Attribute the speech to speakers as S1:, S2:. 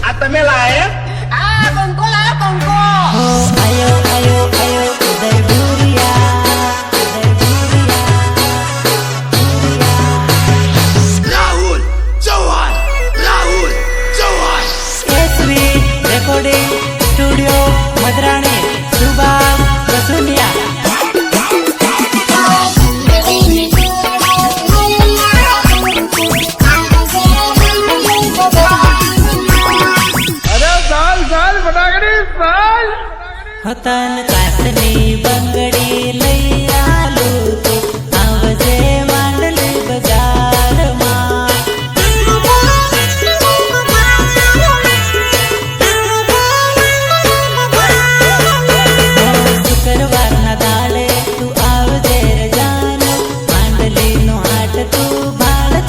S1: આ તમે લાયક
S2: આ બંકો લાયો બંકો
S3: આયો આયો આયો Uday Bhuriya
S1: Rahul Chauhan
S3: SV recording studio Madrani Subhash Rasuliya
S1: અરે સાલ ફટાકડી સાલ
S3: હતન કાતની બંગડી